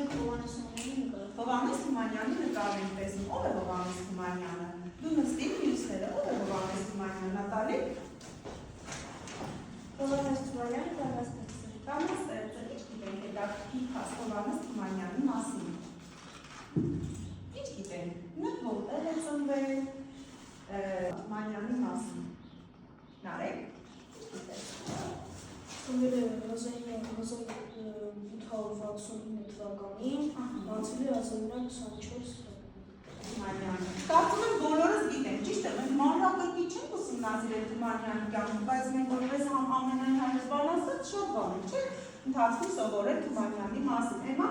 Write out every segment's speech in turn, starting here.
Հովհաննես Թումանյանի նկարն ենք տեսնում, ով է Հովհաննես Թումանյանը, դու նստիր մյուսները, ով է Հովհաննես Թումանյանը, Նատալի։ Հովհաննես Թումանյանը բանաստեղծ է, ինչ գիտենք հետաքրքիր փաստ Հովհաննես Թումանյանի մասին։ Ինչ գիտենք, նա որտեղ է ծնվել Թումանյանի մասին։ Նարեկ, ինչ գիտենք։ Ծնվել է 1869 թվականին, բացվել է 1924 Թումանյանը։ Կարծում եմ բոլորս գիտենք, ճիշտ է, մենք մանրակրկիտ չենք ուսումնասիրել Թումանյանի կյանքը, բայց մենք որպես ամենայն հայոց բանաստեղծ շատ բան ենք, չէ՞, ընթացքում սովորել Թումանյանի մասին։ Էմա։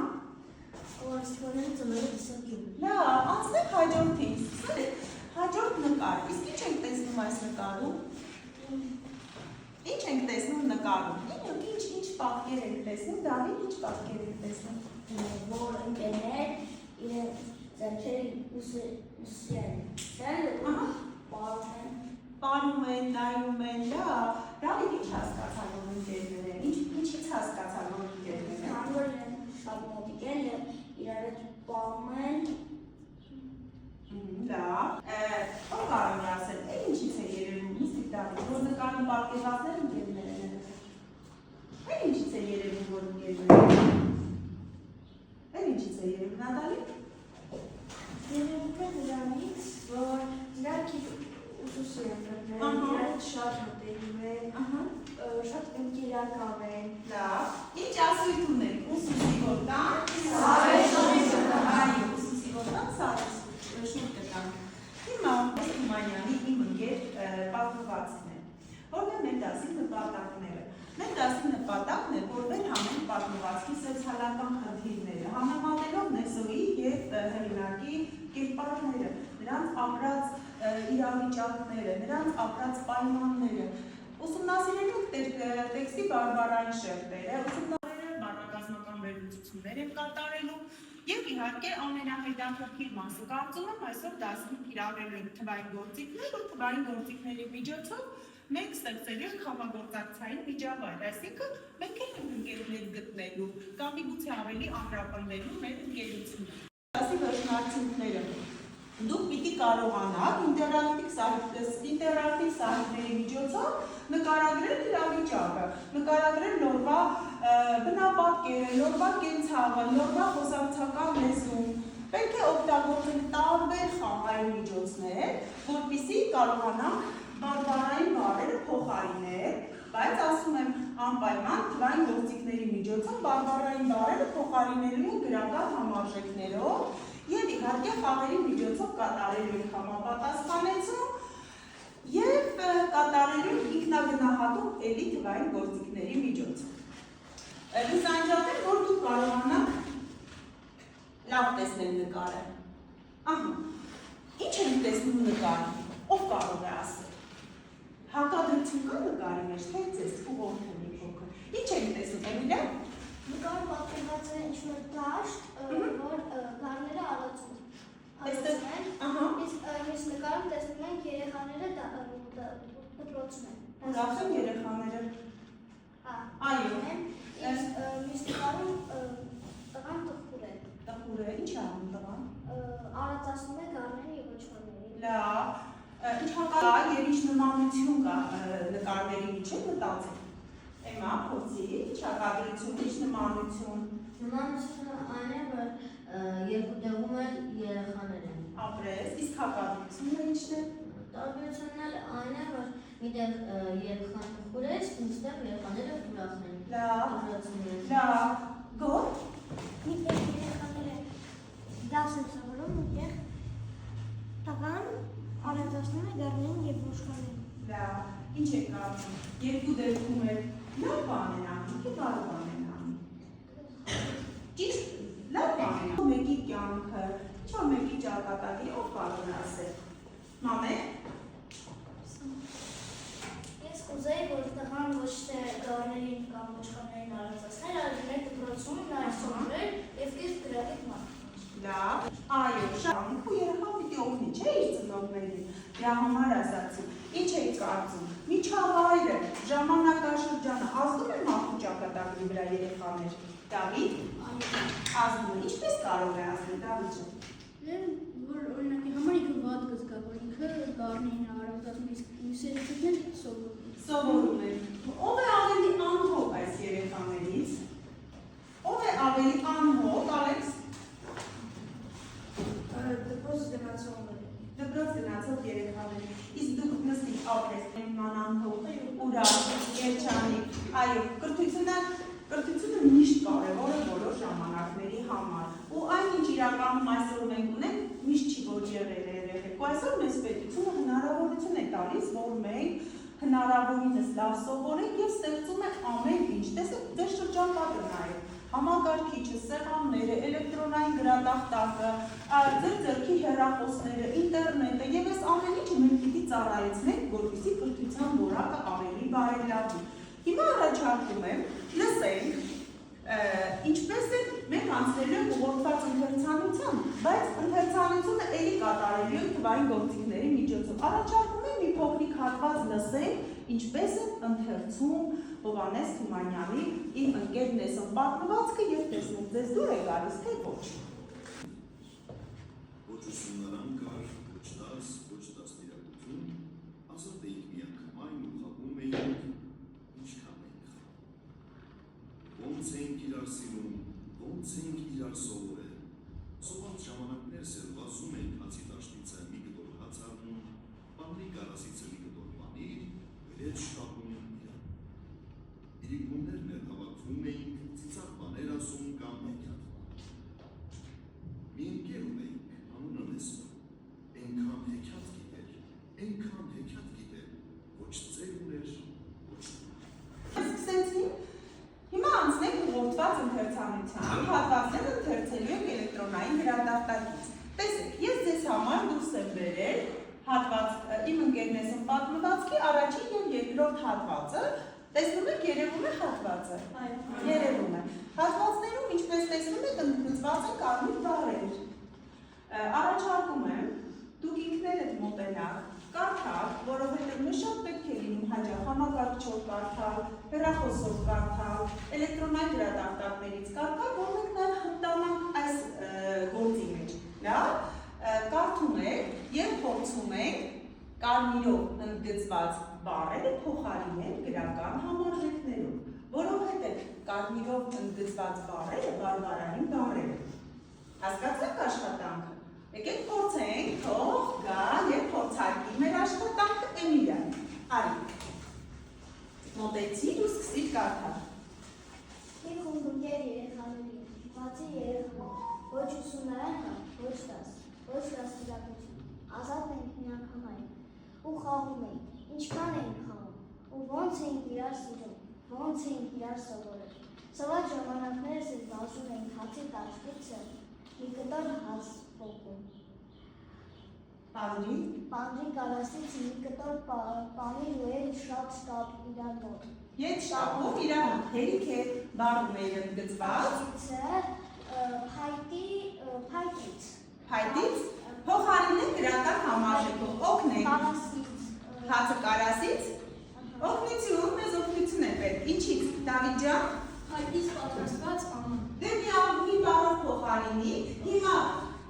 Հովհաննես Թումանյանը ծնվել է 20-ին։ Լավ, անցնենք հաջորդին, հաջորդ նկար, իսկ ինչ ենք տեսնում այս նկարում։ Ինչ ենք տեսնում նկարում, ինչ պատկեր ենք տեսնում, Դավիթ ինչ պատկեր ենք տեսնում։ Որ ընկերներ իրենց ձեռքերի ուսին Պարում են, նայում են, լավ, Դավիթ ինչ հասկացալ որ ընկերներ են, ինչից հասկացալ որ ընկերներ են։ Որ են շատ մոտիկ են և իրար հետ պարում են։ Լավ, ով կարող է ասել, ինչից է երևում, նստիկ Դավիթ, որ նկարում պատկերվածներ ընկերներ են։ Ինչից է երևում, որ ընկերներ են։ Ինչից է երևում, Նատալի։ Երևում է դրանից, որ դրանք ուսուսի են կրնել, իրար շատ մոտենում են, շատ ընկերական են։ Լավ, ինչ ասույթ ունենք, ուսուսի ոտան, ուսուսի ոտան, շուտ կտան։ Հիմա Թումանյանի իմ ընկեր պատմվածքն է, որն է մեր դասի նպատակները։ Մեր դասի նպատակն է, որ վեր հանենք պատմվածքի սոցիալական խնդիրները, համեմատելով Նեսոյի և հեղինակի կերպարները, նրանց ապրած իրավիճակները, նրանց ապրած պայմանները, ուսումնասիրելու տեքստի բարբառային շերտերը, ուսումնասիրել բառակազմական վերլուծություններ են կատարելու և իհարկե ամենահետաքրքիր մասը կարծում եմ այսօր դասում կիրառելու ենք թվային գործիքներ, որ թվային գործիքների միջոցով մենք ստեղծելու ենք համագործակցային միջավայր, այսինքն մենք ենք ընկերներ գտնելու կամ միգուցե ավելի ամրապնդելու մեր ընկերությունը։ Դասի վերջնարդյունքները դուք պիտի կարողանաք ինտերակտիվ սահիթների միջոցով նկարագրել իրավիճակը, նկարագրել լորվա բնապատկերը, լորվա կենցաղը, լորվա խոսակցական լեզուն։ Պետք է օգտագործենք տարբեր խաղային միջոցներ, որպեսզի կարողանանք բարբառային բառերը փոխարինել, բայց ասում եմ անպայման թվային գործիքների միջոցով բարբառային բառերը փոխարինելու են գրական համարժեքներով և իհարկե խաղերի միջոցով կատարելու ենք համապատասխանեցում և կատարելու ենք ինքնագնահատում էլի թվային գործիքների միջոցով։ Լուսանջատել, որ դուք կարողանաք լավ տեսնել նկարը։ Ինչ ենք տեսնում նկարը, ով կարող է ասել։ Հակադրություն կա նկարի մեջ, թե ձեզ ուղղորդել մի փոքր։ Ինչ ենք տեսնում, Էմիլիա։ Նկարը պատկերված է ինչ-որ դաշտ, որ գարները արածում են, իսկ այս նկարում տեսնում ենք երեխաները դպրոցում են։ Ուրախ են երեխաները։ Այո։ Իսկ մյուս նկարում տղան տխուր է։ Տխուր է, ինչ անում տղան։ Արածացնում է գարներին և ոչխարներին։ Լավ, ինչ հակառակ և ինչ նմանություն կա նկարների միջև մտածել։ Էմա, փորձի, ինչ հակադրություն, ինչ նմանություն։ Նմանությունը այն է, որ երկու տեղում էլ երեխաներ են։ Ապրես, իսկ հակադրությունը ինչն է։ Տարբերությունն էլ այն է, որ միտեղ երեխան տխուր է, մյուստեղ երեխաները ուրախ են։ Լավ, գոհ։ Միտեղ երեխաները դաս են սովորում, միտեղ տղան արածացնում է գարներին և ոչխարներին։ Լավ, ինչ է կարծում, երկու դեպքում էլ լավ բան են անում, թե վատ բան են անում։ Ճիշտ, լավ բան են անում։ Մեկի կյանքը, ինչ-որ մեկի ճակատագրի, ով կարող է ասել։ Մամե։ Ես կուզեի, որ տղան ոչ թե գարներին կամ ոչխարներին արածացներ, այլ մեր դպրոցում նա սովորել և կիրք գրավիտ մարդ։ Լավ, այո, շատ ու երեխան պիտի օգնի, չէ՞ իր ծնողներին, դրա համար ասացի, ինչ եք կարծում, միջավայրը, ժամանակաշրջանը ազդում է մարդու ճակատագրի վրա երեխաներ, Դավիթ։ Ազգը ինչպես կարող է ազգը Դավիթը։ Որ օրինակի համար ինքը վատ կզգա, որ ինքը գառնին հարավտացում, իսկ մյուսերից Սովորում է։ Ով է ավելի անհոգ այս երեխաներից։ Ով է ավելի անհոգ, Ալեքս։ Դպրոց գնացող երեխաները։ Իսկ դուք նստիկ ապրես մանանհոգ, ուրախ, երջանիկ, այո, կրթությունը միշտ կարևոր է բոլոր ժամանակների համար։ Ու այն ինչ իրականում այսօր մենք ունենք, միշտ չի որ եղել է երեխեք։ Ու այսօր մեզ պետությունը հնարավորություն է տալիս, որ մենք հնարավորինս լավ սովորենք եւ ստեղծում ենք ամեն ինչ։ Տեսեք, ձեր շրջապատը նայեք, համակարգիչը, սեղանները, էլեկտրոնային գրատախտակը, ձեր ձեռքի հեռախոսները, ինտերնետը եւ այս ամեն ինչը մենք պիտի ծառայեցնենք, որպեսզի կրթության որակը ավելի բարելավի։ Հիմա առաջարկում եմ լսենք ինչպես է մենք անցնելու ենք ուղղորդված ընթերցանության, բայց ընթերցանությունը էլի կատարելու ենք թվային գործիքների միջոցով։ Առաջարկում եմ մի փոքրիկ հատված լսենք, ինչպես է ընթերցում Հովհաննես Թումանյանի Իմ ընկերն ես պատմվածքը եւ տեսնենք ձեզ դուր է գալիս թե ոչ։ Ոչ ուսումնարան կար, ոչ դաս, ոչ դաստիարակություն, ազատ էինք միանգամայն ու խաղում էինք, ինչքան էինք խաղում։ Ոնց էինք իրար սիրում, ոնց էինք իրար սովորել։ Սոված ժամանակներ սերվազում էինք հացի դաշտիցը մի կտոր հաց առնում, պանրի գարասիցը մի կտոր պանիր, վրեջ շտապում իրան։ Իրիկուններն էլ հավաքվում էինք, ծիծաղ բաներ ասում կամ հեքիաթ։ Մի ընկեր ունեինք, անունը Նեստոր, այնքան հեքիաթ գիտեր, ոչ ծեր ուներ, ոչ Սկսեցին, հիմա անցնենք ուղղորդված ընթերցանության, հատվածները ընթերցելու ենք էլեկտրոնային գրատախտակից։ Տեսեք, ես ձեզ համար դուրս եմ բերել Իմ ընկերն ես պատմվածքի առաջին եւ երկրորդ հատվածը, տեսնում եք, երևում է հատվածը։ Երևում է։ Հատվածներում, ինչպես տեսնում եք, ընդգծված են կարմիր բառեր։ Առաջարկում եմ դուք ինքներդ մոտենաք, կարդալ, որովհետև մեզ շատ պետք է լինում հաճախ համակարգչով կարդալ, հեռախոսով կարդալ, էլեկտրոնային գրատախտակներից կարդալ, որ մենք նաև հմտանանք այս գործի մեջ։ Լավ, կարդում եք եւ փորձում եք կարմիրով ընդգծված բառերը փոխարինել գրական համարժեքներով, որովհետև կարմիրով ընդգծված բառերը բարբառային բառեր են։ Հասկացաք աշխատանքը։ Եկեք փորձենք, թող գա եւ փորձարկի մեր աշխատանքը Էմիլիան։ Արի։ Մոտեցիր ու սկսիր կարդալ։ Մի խումբունքեր երեխաների, բացի երեխաներ, ոչ ուսումնարան կա, ոչ դաս, ոչ դաստիարակություն, ազատ ենք միանգամայն, ու խաղում ենք, ինչքան ենք խաղում, ու ոնց ենք իրար սիրում, ոնց ենք իրար սովորել։ Սոված ժամանակներս էլ վազում ենք հացի տաշտիցը, մի կտոր հաց փոխում։ Պանրի գարասից մի կտոր պանիր ու էլ շատ շտապ իրար մոտ։ Ետ շտապում իրար մոտ, հերիք է բառներ ընդգծված։ Փայտից։ Փայտից, փոխարինեք գրական համարժեքով, օգնեք։ Հացը կարասից, օգնություն, մեզ օգնություն է պետք, ինչից, Դավիթ ջան։ Փայտից պատրաստված աման։ Դե մի բառով փոխարինի, հիմա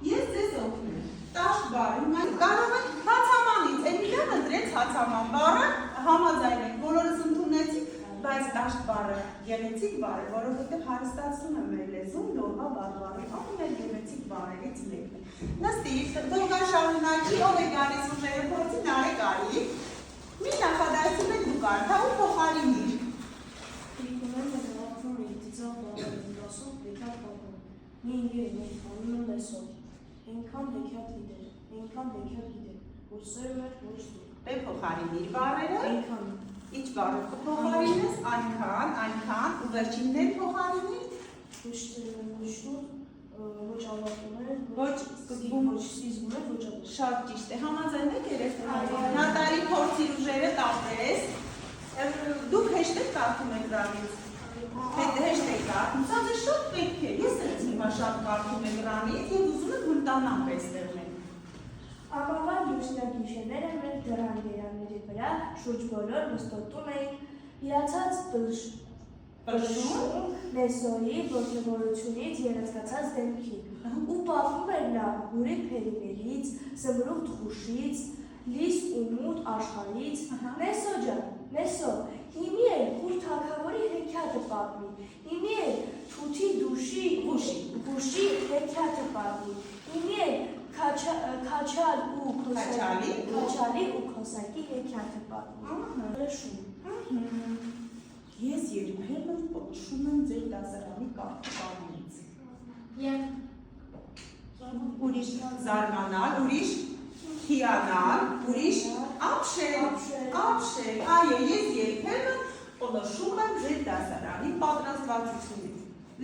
ես ձեզ օգնեմ, տաշտ բառը, կարող եք հացամանից, Էմիլիան ընտրեց հացաման բառը, համաձայն եք, բոլորս ընդունեցիք, բայց տաշտ բառը գեղեցիկ բառ է, որովհետև հարստացնում է մեր լեզուն նորմալ բարբառի, ամենագեղեցիկ բառերից մեկն է։ Նստիր, թող շարունակի, ով է գալիս ու մեր փորձի նարեկ արի, մի նախադասում եք դուք կարդա ու փոխարինիր։ Մի ընկեր ունենք, անունը Նեստոր, այնքան հեքիաթ գիտեր, որ սերում էր ոչ դու։ Դե փոխարինիր բառերը։ Այնքան։ Ինչ բառը փոխարինես, այնքան, ու վերջիններ փոխարինիր։ Ոչ շուտ, ոչ ավարտում Ոչ սկզբում, ոչ սկիզբում էր, ոչ ավարտում։ շատ ճիշտ է, համաձայն եք երեխաներ։ Նատալի փորձիր ուժերը տապես։ Դուք հեշտ կարդում եք դրանից։ Հեշտ եք կարդում, սա ձեզ շատ պետք է։ Ես էլ հիմա շատ կարդում եմ դրանից եւ ուզում եմ հմտանանք այստեղ մենք։ Ամառվա լուսնյակ գիշերները մենք դռան գերանների վրա շուրջ բոլոր նստոտում էինք իրացած Պշում Մեսոյի ոգևորությունից երազկացած դեմքին ու պատմում էր նա հուրի փերիներից, զմրուխտ խուշից, լիս ու մութ աշխարից։ Մեսո ջան, Մեսո, հիմի էլ հուր թագավորի հեքիաթը պատմի, հիմի էլ թութի հուշի հեքիաթը պատմի, հիմի էլ քաչալ ու քոսակի հեքիաթը պատմի։ Պշում Ես երբեմն պտշում եմ ձեր դասարանի կարգավորից։ Ուրիշ զարմանալ, ուրիշ հիանալ, ուրիշ ապշել, այո, ես երբեմն պտշում եմ ձեր դասարանի պատրաստվածությունից։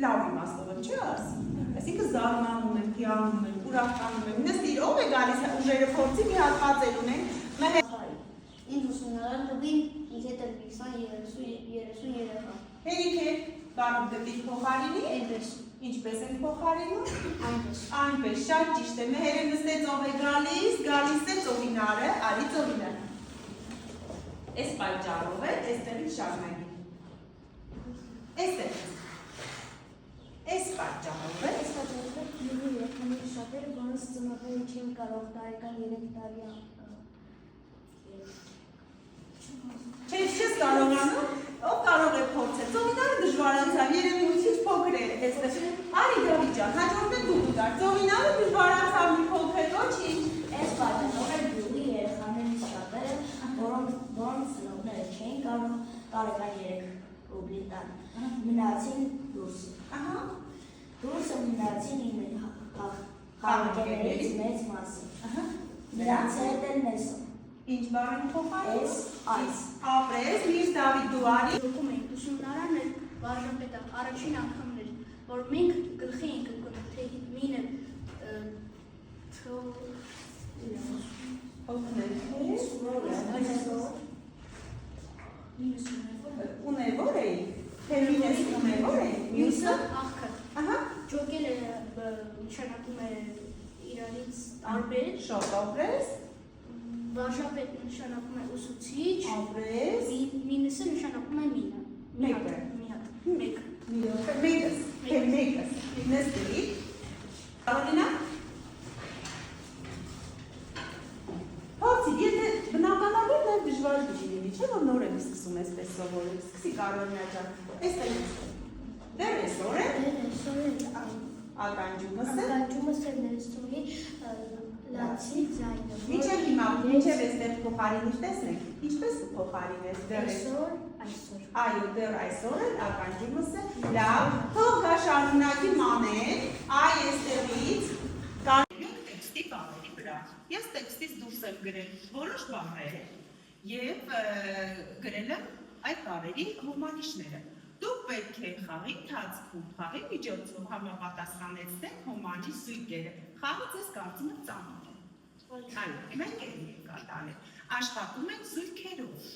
Լավ իմաստով չէ ասի։ Այսինքն զարմանում եմ, հիանում եմ, ուրախանում եմ։ Նստիր, ով է գալիս ուժերը փորձի մի հատ պատել ունենք։ Ինձ ուսումնարան տվին ինձ հետ էլ 20-30 երեխա։ Հերիք է, բանում դեպի փոխարինի։ Այնպես։ Ինչպես են փոխարինում։ Այնպես։ Շատ ճիշտ է, մեղերը նստեց ով է գալիս է ծովինարը, արի ծովինար։ Այս պայճարով է, այստեղից շարունակի։ Այս պայճարով է։ Այս պատճառով է գյուղի երեխաների շատերը, որոնց ծնողները չեն կարող տարեկան 3 տարի Չես կարողանում, ով կարող է փորձել, ծովինարը դժվար անցավ, երևի մի քիչ փոքր է, այստեղ, արի Դավիթ ջան, հաջորդն է դու դար, ծովինարը դժվար անցավ մի փոքր, ոչինչ։ Այս պատճառով է գյուղի երեխաներից շատերը, որոնց ծնողները չէին կարող տարեկան 3 ռուբլի տան, մնացին դուրսը։ Դուրսը մնացին իմ խաղակերներից մեծ մասը։ Նրանց հետ էլ Մեսո։ Ինչ բառին փոխարինես։ Այս։ Ապրես, միշտ Դավիթ դու արի։ Եկում էինք ուսումնարանն էր վարժապետը առաջին անգամն էր, որ մենք գլխի էինք ընկնում, թե մինը Ունևոր էի, թե մինես ունևոր էի, մյուսը։ աղքը, ջոկել է նշանակում է իրարից տարբեր, Շատ ապրես, վարժապետ նշանակում է ուսուցիչ, ապրես, մինուսը նշանակում է մինը, Մեկը։ մեկ, մեկս, նստի, Կարոլինա, փորձի, եթե բնականաբար նաև դժվար լինի, չէ՞ որ նոր եմ սկսում այսպես սովորել, սկսի Կարոլինա ջան, այստեղ դեռ այսօր է, ականջումս է, Ականջումս է ներսումի լացի ձայնը։ Մինչև հիմա, մինչև այստեղ փոխարինիչ տեսնենք, ինչպես կփոխարինես դեռ Այսօր Այո, դեռ այսօր էլ ականջումս է, լավ, թող գա շարունակի մանեն, այ այստեղից կարելի տեքստի բառերի վրա։ Ես տեքստից դուրս եմ գրել որոշ բառեր եւ գրել եմ այդ բառերի հոմանիշները։ Դուք պետք է խաղի ընթացքում, խաղի միջոցով համապատասխանեցնեք հոմանիշ զույգերը։ Խաղը ձեզ կարծում եմ ծանոթ է։ Այո, մենք էլ ենք կատարել։ Աշխատում ենք զույգերով։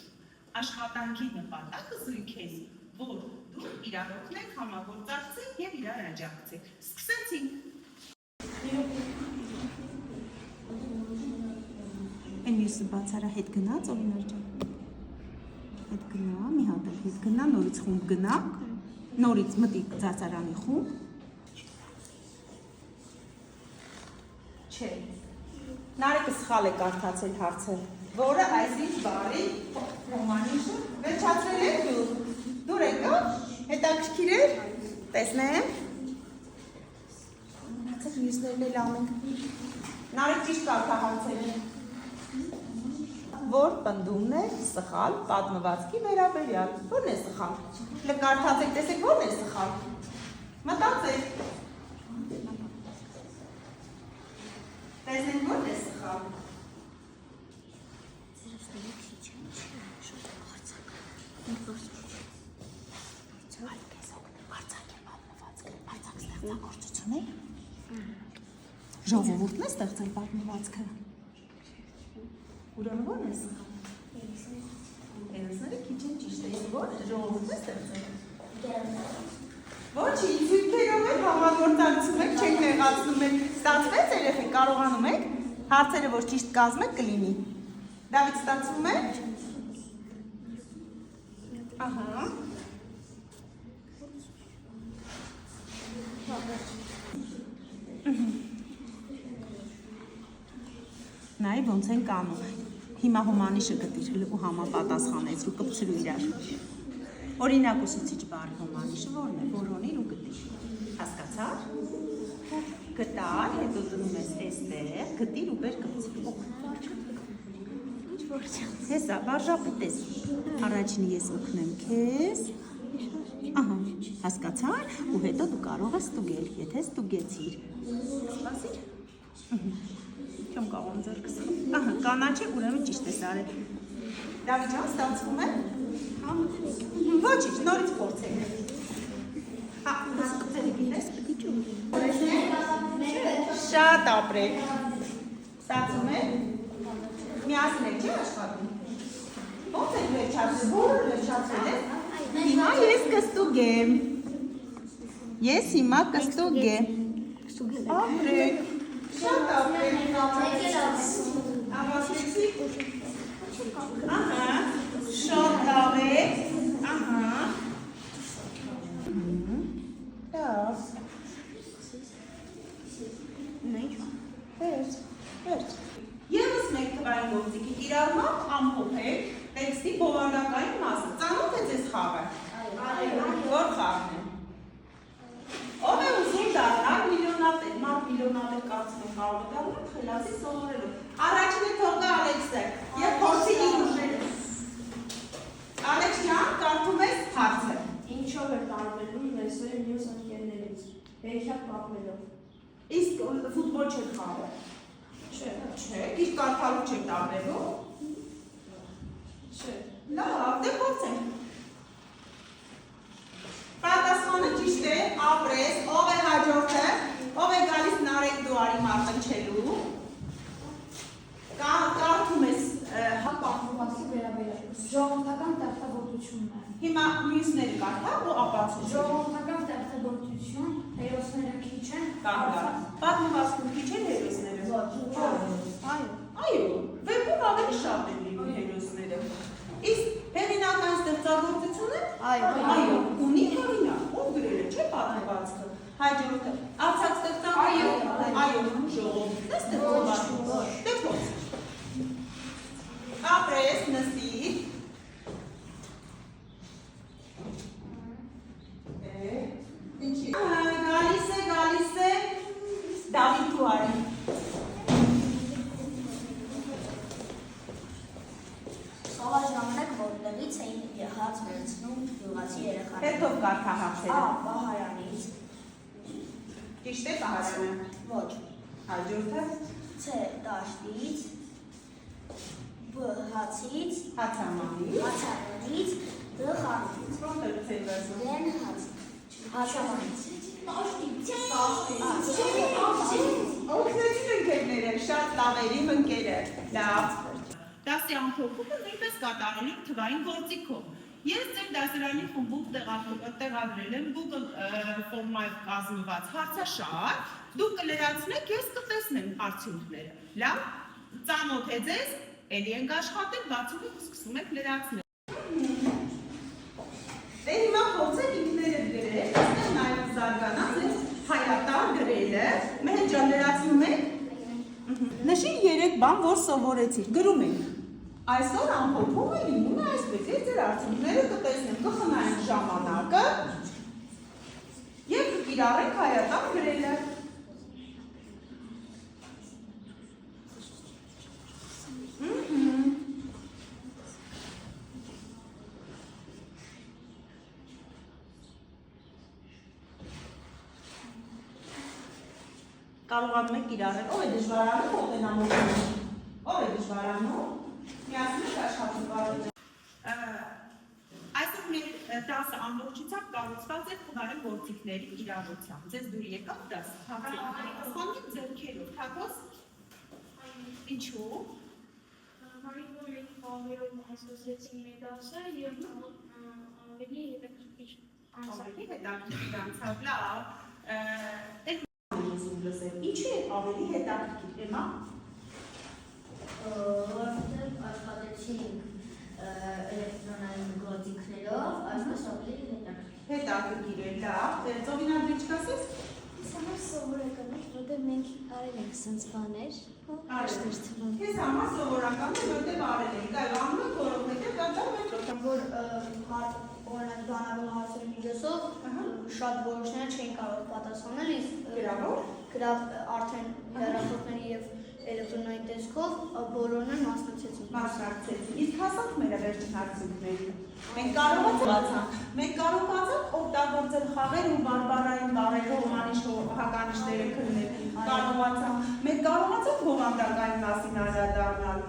Աշխատանքի նպատակը զույգերի, որ դուք իրար օգնեք, համագործակցեք եւ իրար աջակցեք։ Սկսեցինք։ Այն մյուսը բացարա հետ գնաց, օրինակ ջան։ Հետ գնա, մի հատ հետ գնա, նորից խումբ գնա, նորից մտի ծածարանի խումբ։ Չէ։ Նարեկը սխալ է կարդացել հարցը, որը այսինչ բառի հոմանիշը վերջացրել եք դուր եկա, հետաքրքիր էր, տեսնեմ։ Մնացեք մյուսներն էլ անենք։ Նարեկ ճիշտ կարդահարցել է։ Որ պնդումն է սխալ պատմվածքի վերաբերյալ։ Որն է սխալ։ Կարդացեք, տեսեք, որն է սխալ։ Մտածեք։ Տեսնենք, որն է սխալ։ Ստեղծագործություն է։ Ժողովուրդն է ստեղծել պատմվածքը։ Ուրեմն ո՞րն է սխալ։ Երեսները քիչ են ճիշտ է, որ ժողովուրդն է ստեղծել։ Ոչինչ, զույգերով եք համագործակցում եք, չեք նեղացնում եք։ Ստացվեց երեխեք, կարողանում եք հարցերը որ ճիշտ կազմեք կլինի։ Դավիթ ստացվում է։ Ահա։ Նայ ոնց են կանում։ Հիմա հոմանիշը գտիր ու համապատասխանեցրու կպցրու իրար։ Օրինակ ուսուցիչ բառի հոմանիշը որն է, որոնիր ու գտիր։ Հասկացա՞ր։ Գտար, հետո դնում ես այստեղ, գտիր ու բեր կպցրու։ Հեսա, վարժապետ ես։ Առաջինի ես օգնեմ քեզ։ Ահա, հասկացար, ու հետո դու կարող ես ստուգել, եթե ստուգեցիր։ Սպասիր։ Չեմ կարող ձեռքս։ Ահա, կանաչ է, ուրեմն ճիշտ ես արել։ Դավիթ ջան, ստացվում է։ Ոչինչ, նորից փորձենք։ Հա, շատ ապրեք։ Ստացվում է։ Միասին եք չի աշխատում։ Ոնց եք վերջացրել, որը վերջացրել եք։ Հիմա ես կստուգեմ։ Ես հիմա կստուգեմ։ Ապրեք։ Շատ ապրեք։ Ավարտեցիք։ Ահա, շատ լավ է։ Ահա։ Լավ։ Վերջ։ Եվս մեկ թվային գործիքի կիրառմամբ ամփոփեք տեքստի բովանդակային մասը։ Ծանոթ է ձեզ խաղը։ Որ խաղն է։ Ով է ուզում դառնալ միլիոնատեր, մարդ միլիոնատեր կարծում կարող է դառնալ խելացի սովորելով։ Առաջինը թող գա Ալեքսը եւ փորձի իր ուժերը։ Ալեքս ջան, կարդում ես հարցը։ Ինչով է տարբերվում Մեսսիի մյուս ընկերներից։ Երեքյալ կապելով։ Իսկ ֆուտբոլ չեք խաղում։ Չէ, իսկ կարդալու չեք տարբերվում։ Չէ։ Լավ, դե փորձենք։ Պատասխանը ճիշտ է, ապրես, ով է հաջորդը, ով է գալիս Նարեկ դու արի մարտնչելու։ Կարդում ես Պատմվածքի վերաբերյալ ժողովրդական ստեղծագործությունն է։ հիմա մյուսները կարդա ու ապացուցի։ Ժողովրդական ստեղծագործություն, հերոսները քիչ են, Պատմվածքում քիչ են հերոսները։ Այո, վեպում ավելի շատ են լինում հերոսները։ Իսկ հեղինական ստեղծագործությունը այո, ունի հեղինակ, ով գրել է, չէ՞ պատմվածքը։ Հաջորդը արձակ ստեղծագործություն, այո, ժողովուրդն է ստեղծագործում։ Դե փոց։ Ապրես, նստիր։ Ինչի։ Գալիս է, Դավիթ դու արի։ Սովոր ժամանակ որտեղից էին հաց վերցնում գյուղացի երեխաները։ Հետո կարդա հարցերը։ Պահարանից։ Ճիշտ է Պահարանը։ Ոչ։ Հաջորդը Ց դաշտից, Բ հացից, հացամանից։ հացարանից, Դ խանութից, Ոնց է ցեվասը։ Դեն հացամանից։ Օգնեցին ընկերները, շատ լավ էր իմ ընկերը։ Լավ։ Դասի ամփոփումը նույնպես կատարել եմ թվային գործիքով։ Ես ձեր դասարանի խմբում տեղադրել եմ Google ֆորմայով կազմված հարցաշար, դուք կլրացնեք, ես կտեսնեմ արդյունքները։ Լավ, ծանոթ է ձեզ, էլի ենք աշխատել, բացում եք ու սկսում եք լրացնել։ Դե հիմա փորձեք ինքներդ գրել, այստեղ նաև զարգանաց է հայատար գրելը, մեր ջան լրացնում եք։ Նշի 3 բան, որ սովորեցիր, գրում ենք։ Այսօր ամփոփումը լինում է այսպես, ես ձեր արդյունքները կտեսնեմ, կխնայենք ժամանակը և կկիրառենք հայատար գրելը։ Կարողանում եք կիրառել, ով է դժվարանում, ով է նամոքնում, ով է դժվարանում, միասին եք աշխատում կարող է։ Այսօր մեր դասը ամբողջությամբ կառուցված է թվային գործիքների կիրառությամբ։ Ձեզ դուր եկավ դաս, հասանիք ձեռքերով, թակոս, ինչու։ Ասոցիացիայի մեր դասը և ավելի հետաքրքիր անցավ, լավ։ Ինչու է ավելի հետաքրքիր, Էմա։ Որտեղ աշխատեցինք էլեկտրոնային գործիքներով, այսպես ավելի հետաքրքիր։ Հետաքրքիր է, լավ։ Ծովին Անդրիչ կասես։ Սա սովորական է, որտեղ մենք արել ենք սենց բաներ, Քեզ համար սովորական է, որտեղ արել ենք, այլ անունը որովհետև դա մեծ որ օրինակ բանավոր հարցերի միջոցով շատ որոշները չեն կարող պատասխանել, իսկ գրավ արդեն հեռախոսների եւ էլեկտրոնային տեսքով բոլորն են մասնակցեցին։ Իսկ հասանք մեր վերջին հարցումներին։ Մենք կարողացանք օգտագործել խաղեր ու բարբառային բառերով հոմանիշ հականիշները քննել։ Մենք կարողացանք բովանդակային մասին անդրադառնալ։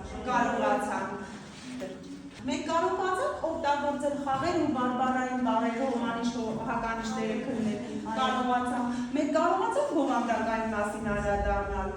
Մենք կարողացանք օգտագործել խաղեր ու բարբառային բառերով հոմանիշ հականիշները քննել։ Մենք կարողացանք բովանդակային մասին անդրադառնալ։